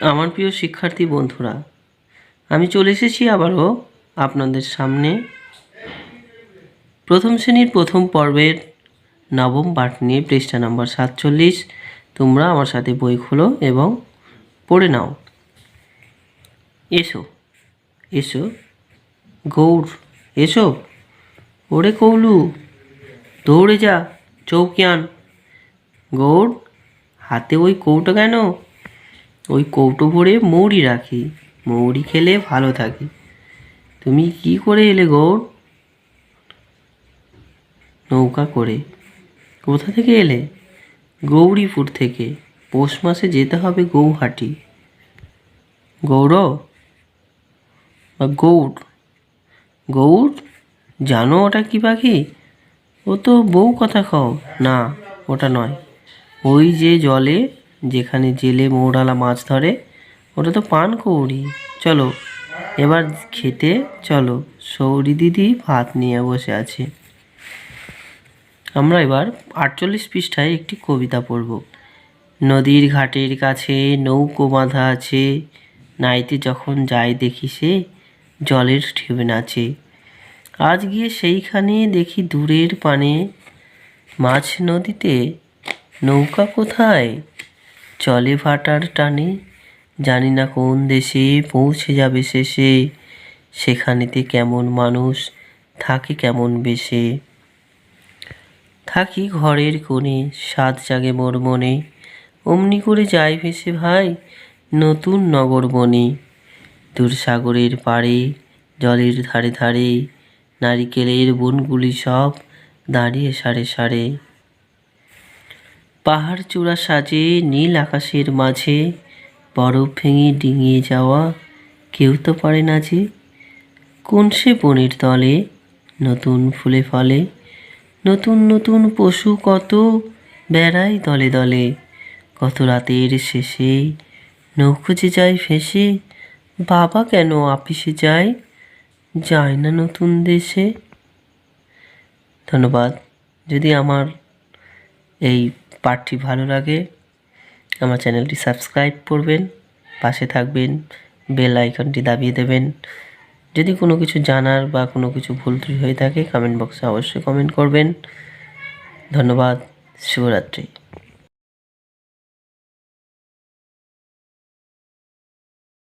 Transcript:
আমার প্রিয় শিক্ষার্থী বন্ধুরা, আমি চলে এসেছি আবারও আপনাদের সামনে প্রথম শ্রেণীর প্রথম পর্বের নবম পাঠ নিয়ে পৃষ্ঠা নম্বর 47। তোমরা আমার সাথে বই খোলো এবং পড়ে নাও। এসো এসো গৌর, এসো। ওরে কৌলু, দৌড়ে যা, চৌকি আন। গৌর, হাতে ওই কৌটো কেন? ওই কৌটো ভরে মৌরি রাখি, মৌরি খেলে ভালো থাকি। তুমি কি করে এলে গৌর? নৌকা করে। কোথা থেকে এলে? গৌরীপুর থেকে। পৌষ মাসে যেতে হবে গৌহাটি। গৌর বা গৌর, গৌর, জানো ওটা কি পাখি? ও তো বউ কথা খাও। না, ওটা নয়। ওই যে জলে যেখানে জেলে মৌরালা মাছ ধরে, ওটা তো পানকৌড়ি। চলো এবার খেতে চলো, সৌরি দিদি ভাত নিয়ে বসে আছে। আমরা এবার 48 পৃষ্ঠায় একটি কবিতা পড়ব। নদীর ঘাটের কাছে নৌকো বাঁধা আছে, নাইতে যখন যাই দেখি সে জলের ঢেউ নাচে। আজ গিয়ে সেইখানে দেখি দূরের পানে, মাছ নদীতে নৌকা কোথায় চলে ভাটার টানে। জানি না কোন দেশে পৌঁছে যাবে শেষে, সেখানেতে কেমন মানুষ থাকে কেমন বেশে। থাকি ঘরের কোণে, সাত জাগে মোর মনে, অমনি করে যাই ভেসে ভাই নতুন নগর বনে। দূর সাগরের পাড়ে জলের ধারে ধারে, নারিকেলের বনগুলি সব দাঁড়িয়ে সারে সারে। পাহাড় চূড়া সাজে নীল আকাশের মাঝে, বরফ ভেঙে ডিঙিয়ে যাওয়া কেউ তো পারে না যে। কোন সে বনের তলে নতুন ফুলে ফলে, নতুন নতুন পশু কত বেড়ায় দলে দলে। কত রাতের শেষে নৌকো যে যায় ভেসে, বাবা কেন আপিসে যায়, যায় না নতুন দেশে। ধন্যবাদ। যদি আমার এই পাঠটি ভালো লাগে, আমার চ্যানেলটি সাবস্ক্রাইব করবেন, পাশে থাকবেন, বেল আইকনটি দাবিয়ে দেবেন। যদি কোনো কিছু জানার বা কোনো কিছু ভুল ত্রুটি হয়ে থাকে, কমেন্ট বক্সে অবশ্যই কমেন্ট করবেন। ধন্যবাদ। শুভরাত্রি।